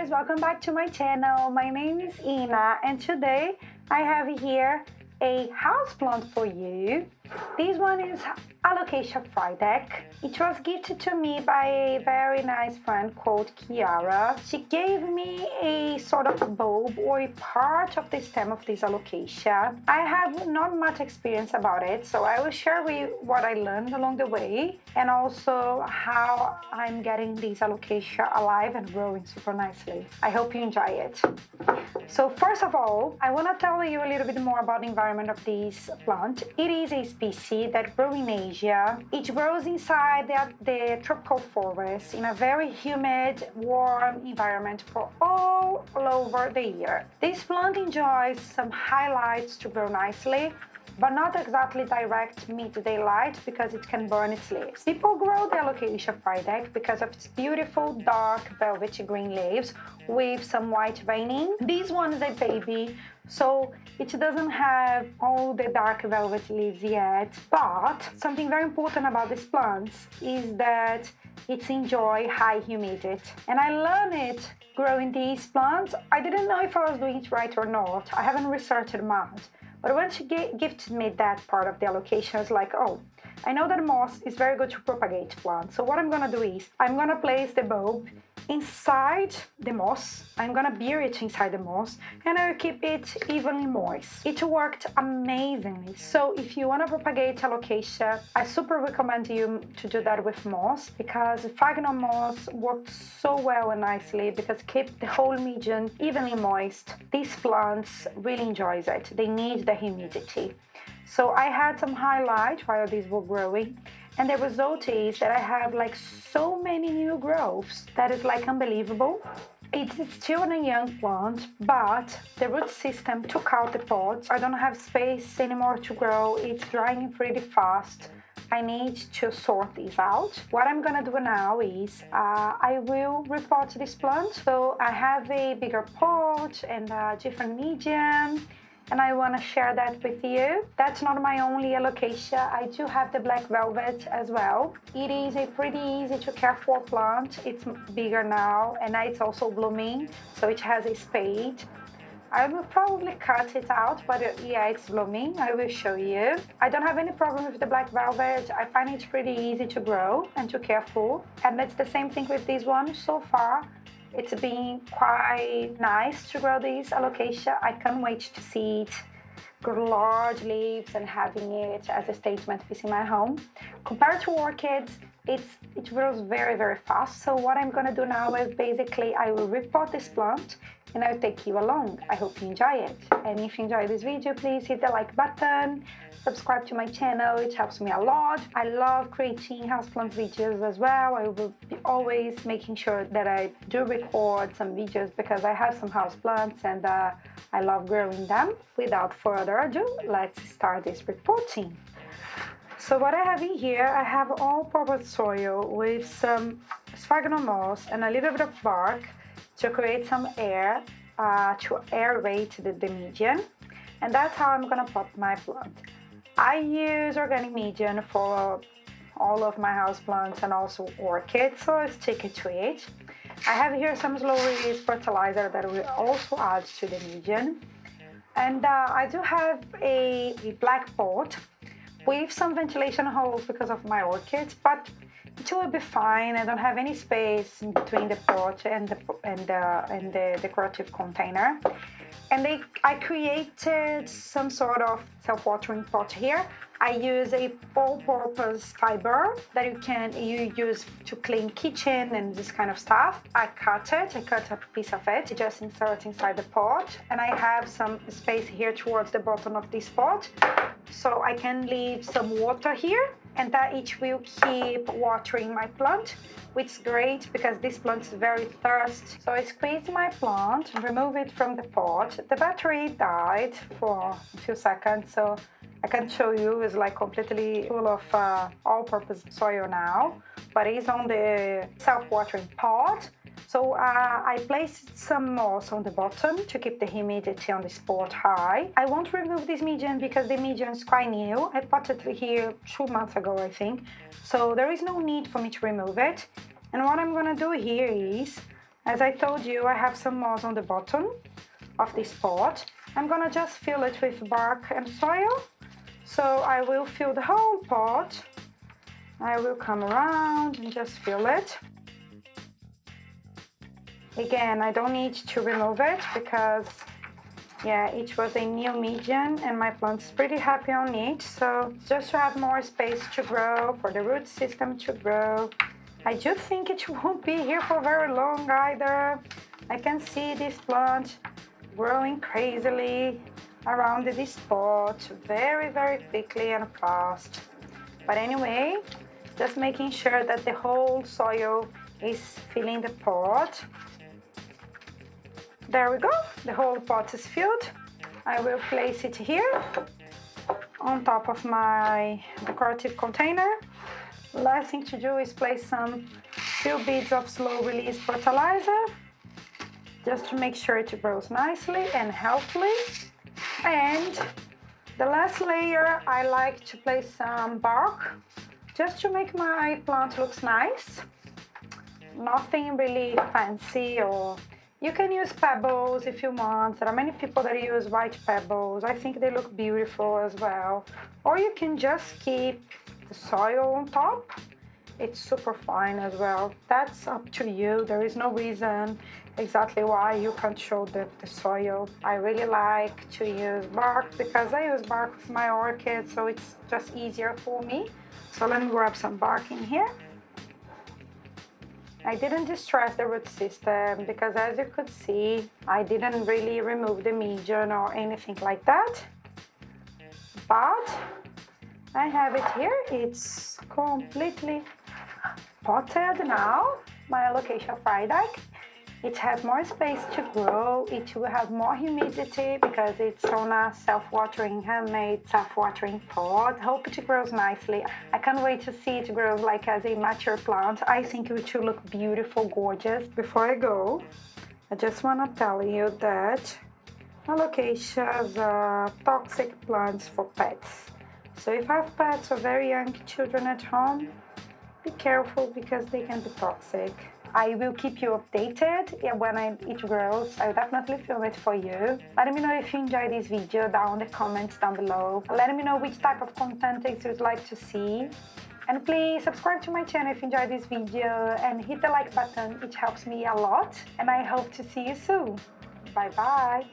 guys, welcome back to my channel. My name is Ina and today I have here a houseplant for you. This one is Alocasia Frydek. It was gifted to me by a very nice friend called Kiara. She gave me a sort of bulb or a part of the stem of this Alocasia. I have not much experience about it, so I will share with you what I learned along the way and also how I'm getting this Alocasia alive and growing super nicely. I hope you enjoy it. So first of all, I want to tell you a little bit more about the environment of this plant. It is a species that grows in Asia. It grows inside the tropical forest in a very humid, warm environment for all over the year. This plant enjoys some highlights to grow nicely, but not exactly direct midday light because it can burn its leaves. People grow the Alocasia Frydek because of its beautiful dark velvety green leaves with some white veining. This one is a baby, so it doesn't have all the dark velvet leaves yet, but something very important about these plants is that it enjoys high humidity. And I learned it growing these plants. I didn't know if I was doing it right or not. I haven't researched much. But when she gifted me that part of the Alocasia, I was like, oh, I know that moss is very good to propagate plants. So what I'm gonna do is, I'm gonna place the bulb inside the moss. I'm gonna bury it inside the moss and I'll keep it evenly moist. It worked amazingly. So if you wanna propagate Alocasia, I super recommend you to do that with moss because Fagnon moss works so well and nicely because keep the whole medium evenly moist. These plants really enjoys it. They need the humidity. So I had some highlight while these were growing, and the result is that I have like so many new growths that is like unbelievable. It's still a young plant, but the root system took out the pods. I don't have space anymore to grow. It's drying pretty fast. I need to sort this out. What I'm gonna do now is I will repot this plant. So I have a bigger pot and a different medium, and I want to share that with you. That's not my only Alocasia. I do have the black velvet as well. It is a pretty easy to care for plant. It's bigger now and it's also blooming, so it has a spade. I will probably cut it out, but yeah, it's blooming. I will show you. I don't have any problem with the black velvet. I find it pretty easy to grow and to care for. And it's the same thing with this one so far. It's been quite nice to grow this Alocasia. I can't wait to see it grow large leaves and having it as a statement piece in my home. Compared to orchids, it grows very, very fast. So what I'm gonna do now is basically I will repot this plant and I'll take you along. I hope you enjoy it. And if you enjoy this video, please hit the like button, subscribe to my channel, it helps me a lot. I love creating houseplant videos as well. I will be always making sure that I do record some videos because I have some houseplants and I love growing them. Without further ado, let's start this reporting. So what I have in here, I have all-purpose soil with some sphagnum moss and a little bit of bark to create some air, to aerate the medium. And that's how I'm gonna pot my plant. I use organic medium for all of my houseplants and also orchids, so I stick it to it. I have here some slow release fertilizer that will also add to the medium. And I do have a black pot with some ventilation holes because of my orchids, but it will be fine. I don't have any space in between the pot and the decorative container. And I created some sort of self-watering pot here. I use a all-purpose fiber that you use to clean kitchen and this kind of stuff. I cut a piece of it, just insert inside the pot. And I have some space here towards the bottom of this pot, so I can leave some water here, and that it will keep watering my plant, which is great because this plant is very thirsty. So I squeeze my plant, remove it from the pot. The battery died for a few seconds, so I can show you. It's like completely full of all-purpose soil now, but it's on the self-watering pot. So I placed some moss on the bottom to keep the humidity on this pot high. I won't remove this medium because the medium is quite new. I potted it here 2 months ago, I think. So there is no need for me to remove it. And what I'm gonna do here is As I told you, I have some moss on the bottom of this pot. I'm gonna just fill it with bark and soil. So I will fill the whole pot. I will come around and just fill it. Again, I don't need to remove it because, yeah, it was a new medium and my plant's pretty happy on it. So just to have more space to grow, for the root system to grow. I do think it won't be here for very long either. I can see this plant growing crazily around this pot very, very quickly and fast. But anyway, just making sure that the whole soil is filling the pot. There we go, the whole pot is filled. I will place it here on top of my decorative container. Last thing to do is place some few beads of slow release fertilizer just to make sure it grows nicely and healthily. And the last layer, I like to place some bark just to make my plant looks nice. Nothing really fancy, or you can use pebbles if you want. There are many people that use white pebbles. I think they look beautiful as well. Or you can just keep the soil on top. It's super fine as well. That's up to you. There is no reason exactly why you can't show the soil. I really like to use bark because I use bark with my orchids, so it's just easier for me. So let me grab some bark in here. I didn't distress the root system because, as you could see, I didn't really remove the medium or anything like that. But I have it here. It's completely potted now, my Alocasia Frydek. It has more space to grow. It will have more humidity because it's on a self-watering, handmade self-watering pot. Hope it grows nicely. I can't wait to see it grow like as a mature plant. I think it will look beautiful, gorgeous. Before I go, I just want to tell you that Alocasias are toxic plants for pets. So if you have pets or very young children at home, be careful because they can be toxic. I will keep you updated when it grows. I'll definitely film it for you. Let me know if you enjoyed this video down in the comments down below. Let me know which type of content you'd like to see. And please subscribe to my channel if you enjoyed this video and hit the like button. It helps me a lot. And I hope to see you soon. Bye bye.